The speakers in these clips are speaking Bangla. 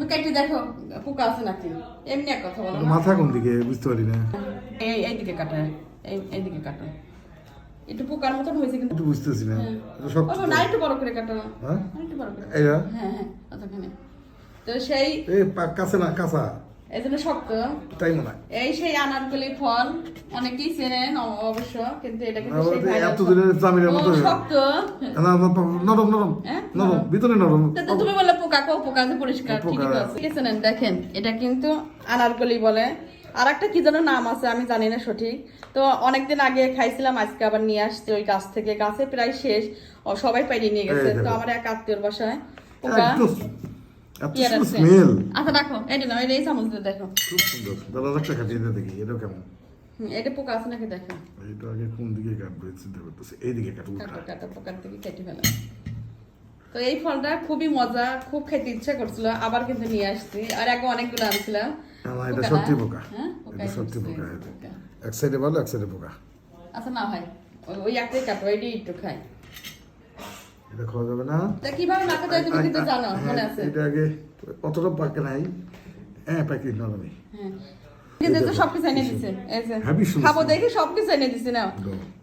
তুমি কেটে দেখো পোকা আছে নাকি, এমনি এক কথা বলো না। মাথা কোন দিকে বুঝতে পারি না। এইদিকে কাটো, এইদিকে কাটো। একটু পোকার মতন হয়েছে কিন্তু একটু বুঝতেছি না। হ্যাঁ। এটা শক্ত ও, না একটু বড় করে কাটো। হ্যাঁ একটু বড় করে। এইটা হ্যাঁ হ্যাঁ অতখানি। তো সেই এই কাছে না কাঁচা এই জন্য শক্ত। তাই মনে হয়। এই সেই আনারকলি ফল অনেকেই চেনেন অবশ্য, কিন্তু এটা কিন্তু সেই আমাদের ভাইরাল এত ফল। দিনের জামিনের মতো ও, শক্ত। না, নরম নরম হ্যাঁ? নরম ভিতরে নরম। তো তুমি বললে পোকা, পোকা যে পরিষ্কার পোকা। ঠিকই আছে। ঠিক আছে না, দেখেন এটা কিন্তু আনারকলি বলে। আর একটা কি যেন নাম আছে আমি জানি না সঠিক। তো অনেকদিন আগে খাইছিলাম, আজকে আবার নিয়ে আসছে ওই গাছ থেকে। গাছে প্রায় শেষ, সবাই পাইরে নিয়ে গেছে। এই দেখো। তো আমার এক আত্মীয়র বাসায় পোকা এত কি আর সুন্দর আছে? স্মেল। আচ্ছা রাখো, এটা নাও, এই চামচ দিয়ে দেখো। খুব সুন্দর। দাদা একটা কাটিয়ে দে দেখি এটা কেমন। এটা পোকা আছে নাকি দেখো। এটা আগে কোন দিকে কাটবো চিন্তা করতেছে। এইদিকে কাটবো। কাটো কাটো, পোকার থেকে কেটে ফেলো। তো এই ফলটা খুবই মজা, খুব খেতে ইচ্ছা করছিল, আবার কিন্তু নিয়ে আসছি। আর আগে অনেকগুলো আনছিলাম। আমার এটা পোকা সত্যি না? পোকা। হ্যাঁ, এটা পোকাই সত্যি ঢুকছে, পোকা। পোকা। এক সাইডে ভালো এক সাইডে পোকা। আচ্ছা না ভাই, ওই একটাই কাটো, এটাই একটু খাই। এটা খাওয়া যাবে না। তা কিভাবে মাখাতে হয় তুমি কিন্তু জানো, মনে আছে? এটা আগে অতটা পাকে নাই। হ্যাঁ পাকি নরমই। হ্যাঁ। কিন্তু তো সবকিছু এনে দিছে, এই যে। হ্যাঁ, ভীষণ খাবো সুন্দর। দেখি সবকিছু এনে দিছে না।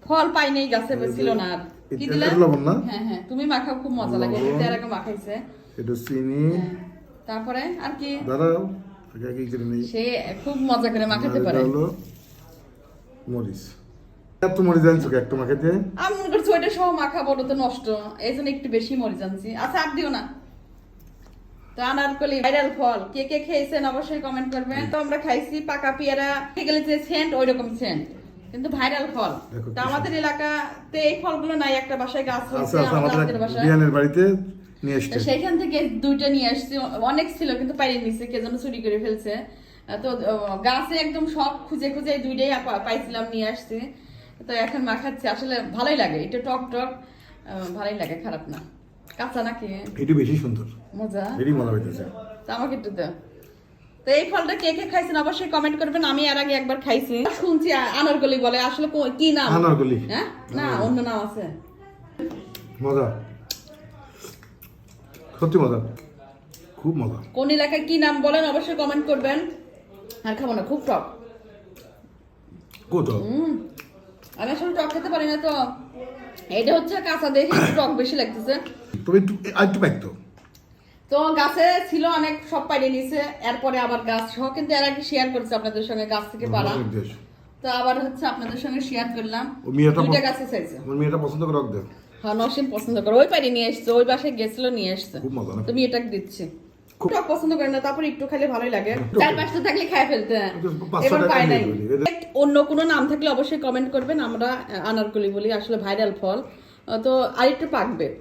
ফল পাই নাই গাছে, ছিল না আর। কি এটা দিলা? লবণ না? হ্যাঁ হ্যাঁ, তুমি মাখাও, খুব মজা লাগে। লবণ। কিন্তু এর আগে মাখাইছে। এটা চিনি। হ্যাঁ। তারপরে আর কি? দাঁড়াও আগে আগে করে নেই। সে খুব মজা করে মাখাতে আর পারে। এটা হলো মরিচ। এত মরিচ আনছো কি একটু মাখাতে? আমি মনে করছি ওইটা সহ মাখাবো, ওটা তো নষ্ট, এই জন্য একটু বেশি মরিচ আনছি। আচ্ছা আর দিও না। তো আনারকলি ভাইরাল ফল, কে কে খেয়েছেন অবশ্যই কমেন্ট করবেন। তো আমরা খাইছি পাকা পেয়ারা, খেয়ে গেলে যে সেন্ট ওই রকম সেন্ট, কিন্তু ভাইরাল ফল। দেখো তো কি আমাদের এলাকাতে এই ফলগুলো নাই, একটা বাসায় গাছ আচ্ছা হয়েছে আচ্ছা আমাদের আমাদের আত্মীয়ের বাসায়। বিয়ানের বাড়িতে নিয়ে তো এসছে। সেইখান থেকে দুইটা নিয়ে আসছি, অনেক ছিল কিন্তু পাইনি নিছে, কে যেন চুরি করে ফেলছে। তো গাছে একদম সব খুঁজে খুঁজে এই দুইটাই পাইছিলাম, নিয়ে আসছি। তো এখন মাখাচ্ছি, আসলে ভালোই লাগে, একটু টক টক, ভালোই লাগে, খারাপ না। কাঁচা নাকি এটি বেশি সুন্দর। মজা, এটি মজা হইতেছে। তো আমাকে একটু দাও। তো এই ফলটা কে কে খাইছেন অবশ্যই কমেন্ট করবেন। আমি এর আগে একবার খাইছি, শুনছি আনারকলি বলে, আসলে কি নাম? আনারকলি। হ্যাঁ না, অন্য নাম আছে। মজা, সত্যি মজা, খুব মজা। কোন এলাকায় কি নাম বলেন অবশ্যই কমেন্ট করবেন। আর খাবো না, খুব টক। কত আমি আসলে টক খেতে পারি না, তো এটা হচ্ছে কাঁচা দেখে একটু টক বেশি লাগতেছে। তবে একটু আরেকটু পাইতো। তো গাছে ছিল অনেক, সব পাইরে নিছে, এরপরে আবার গাছ সহ, কিন্তু এর আগে শেয়ার করছে আপনাদের সঙ্গে গাছ থেকে পারা। তো আবার হচ্ছে আপনাদের সঙ্গে শেয়ার করলাম। ও মেয়েটা দুইটা গাছে চাইছে। আমার মেয়েটা পছন্দ করে রাখ দে। হ্যাঁ, নসীম পছন্দ করে, ওই পাইরে নিয়ে এসছে, ওই বাসায় গেছিল নিয়ে এসছে। খুব মজা না? তুমি এটাকে দিচ্ছি। খুব- টক পছন্দ করে না, তারপরে একটু খাইলে ভালোই লাগে। টক- চার পাঁচটা থাকলে খাই ফেলতে, পাঁচশো এবার টাকা পাই নাই। দিয়ে দিবি। অন্য কোনো নাম থাকলে অবশ্যই কমেন্ট করবেন। আমরা আনারকলি বলি, আসলে ভাইরাল ফল। তো আরেকটু পাকবে।